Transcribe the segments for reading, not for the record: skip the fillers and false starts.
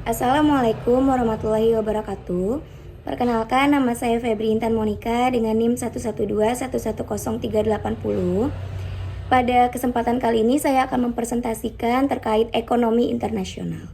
Assalamualaikum warahmatullahi wabarakatuh. Perkenalkan, nama saya Febri Intan Monica dengan NIM 112110380. Pada kesempatan kali ini saya akan mempresentasikan terkait ekonomi internasional.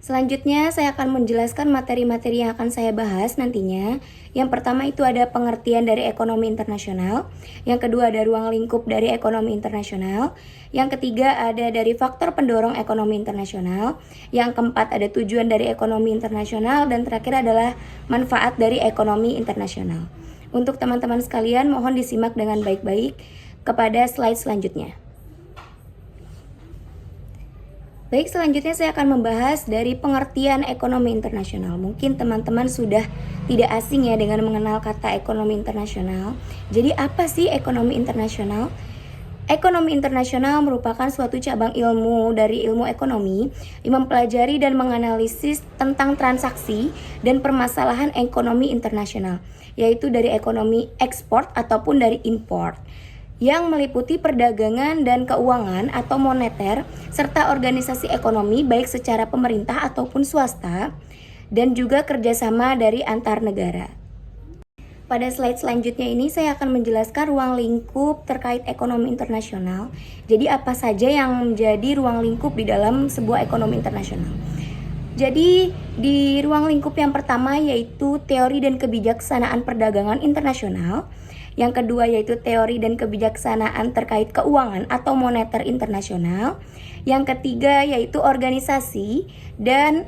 Selanjutnya saya akan menjelaskan materi-materi yang akan saya bahas nantinya. Yang pertama itu ada pengertian dari ekonomi internasional. Yang kedua ada ruang lingkup dari ekonomi internasional. Yang ketiga ada dari faktor pendorong ekonomi internasional. Yang keempat ada tujuan dari ekonomi internasional. Dan terakhir adalah manfaat dari ekonomi internasional. Untuk teman-teman sekalian mohon disimak dengan baik-baik kepada slide selanjutnya. Baik, selanjutnya saya akan membahas dari pengertian ekonomi internasional. Mungkin teman-teman sudah tidak asing ya dengan mengenal kata ekonomi internasional. Jadi apa sih ekonomi internasional? Ekonomi internasional merupakan suatu cabang ilmu dari ilmu ekonomi yang mempelajari dan menganalisis tentang transaksi dan permasalahan ekonomi internasional, yaitu dari ekonomi ekspor ataupun dari import, yang meliputi perdagangan dan keuangan atau moneter, serta organisasi ekonomi baik secara pemerintah ataupun swasta, dan juga kerjasama dari antar negara. Pada slide selanjutnya ini saya akan menjelaskan ruang lingkup terkait ekonomi internasional. Jadi apa saja yang menjadi ruang lingkup di dalam sebuah ekonomi internasional? Jadi di ruang lingkup yang pertama yaitu teori dan kebijaksanaan perdagangan internasional. Yang kedua yaitu teori dan kebijaksanaan terkait keuangan atau moneter internasional. Yang ketiga yaitu organisasi dan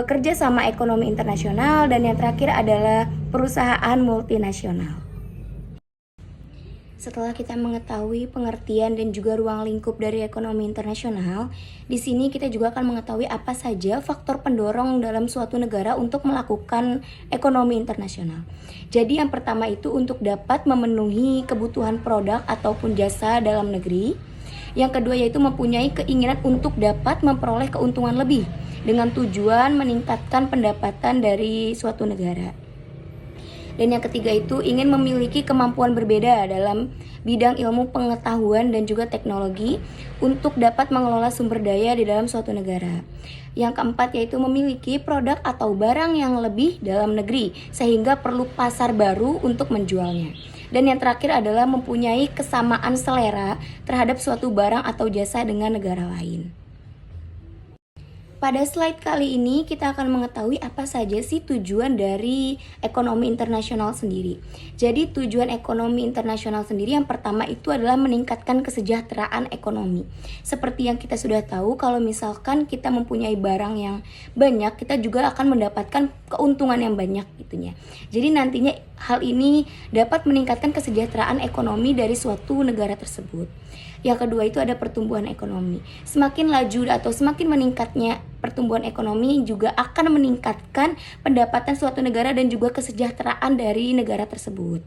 kerjasama ekonomi internasional. Dan yang terakhir adalah perusahaan multinasional. Setelah kita mengetahui pengertian dan juga ruang lingkup dari ekonomi internasional, di sini kita juga akan mengetahui apa saja faktor pendorong dalam suatu negara untuk melakukan ekonomi internasional. Jadi yang pertama itu untuk dapat memenuhi kebutuhan produk ataupun jasa dalam negeri. Yang kedua yaitu mempunyai keinginan untuk dapat memperoleh keuntungan lebih dengan tujuan meningkatkan pendapatan dari suatu negara. Dan yang ketiga itu ingin memiliki kemampuan berbeda dalam bidang ilmu pengetahuan dan juga teknologi untuk dapat mengelola sumber daya di dalam suatu negara. Yang keempat yaitu memiliki produk atau barang yang lebih dalam negeri sehingga perlu pasar baru untuk menjualnya. Dan yang terakhir adalah mempunyai kesamaan selera terhadap suatu barang atau jasa dengan negara lain. Pada slide kali ini kita akan mengetahui apa saja sih tujuan dari ekonomi internasional sendiri. Jadi tujuan ekonomi internasional sendiri yang pertama itu adalah meningkatkan kesejahteraan ekonomi. Seperti yang kita sudah tahu, kalau misalkan kita mempunyai barang yang banyak, kita juga akan mendapatkan keuntungan yang banyak gitunya. Jadi nantinya hal ini dapat meningkatkan kesejahteraan ekonomi dari suatu negara tersebut. Yang kedua itu ada pertumbuhan ekonomi. Semakin laju atau semakin meningkatnya pertumbuhan ekonomi juga akan meningkatkan pendapatan suatu negara dan juga kesejahteraan dari negara tersebut.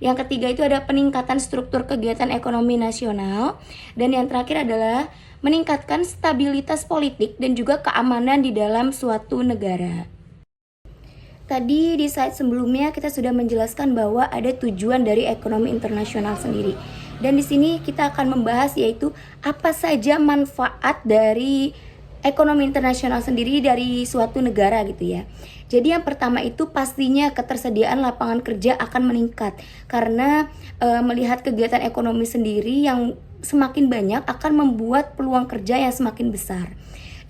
Yang ketiga itu ada peningkatan struktur kegiatan ekonomi nasional. Dan yang terakhir adalah meningkatkan stabilitas politik dan juga keamanan di dalam suatu negara. Tadi di slide sebelumnya kita sudah menjelaskan bahwa ada tujuan dari ekonomi internasional sendiri. Dan di sini kita akan membahas yaitu apa saja manfaat dari ekonomi internasional sendiri dari suatu negara gitu ya. Jadi yang pertama itu pastinya ketersediaan lapangan kerja akan meningkat karena melihat kegiatan ekonomi sendiri yang semakin banyak akan membuat peluang kerja yang semakin besar.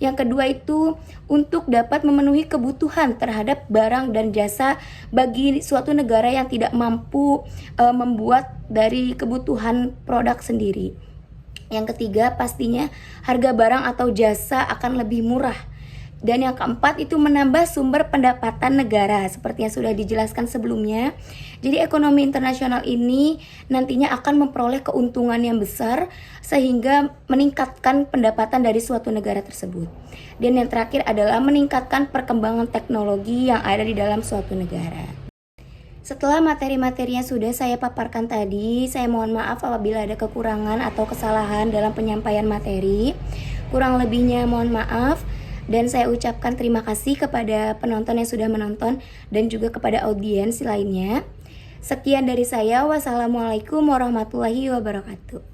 Yang kedua itu untuk dapat memenuhi kebutuhan terhadap barang dan jasa bagi suatu negara yang tidak mampu membuat dari kebutuhan produk sendiri. Yang ketiga pastinya harga barang atau jasa akan lebih murah. Dan yang keempat itu menambah sumber pendapatan negara seperti yang sudah dijelaskan sebelumnya. Jadi ekonomi internasional ini nantinya akan memperoleh keuntungan yang besar sehingga meningkatkan pendapatan dari suatu negara tersebut. Dan yang terakhir adalah meningkatkan perkembangan teknologi yang ada di dalam suatu negara. Setelah materi-materi yang sudah saya paparkan tadi, saya mohon maaf apabila ada kekurangan atau kesalahan dalam penyampaian materi. Kurang lebihnya mohon maaf. Dan saya ucapkan terima kasih kepada penonton yang sudah menonton dan juga kepada audiens lainnya. Sekian dari saya. Wassalamualaikum warahmatullahi wabarakatuh.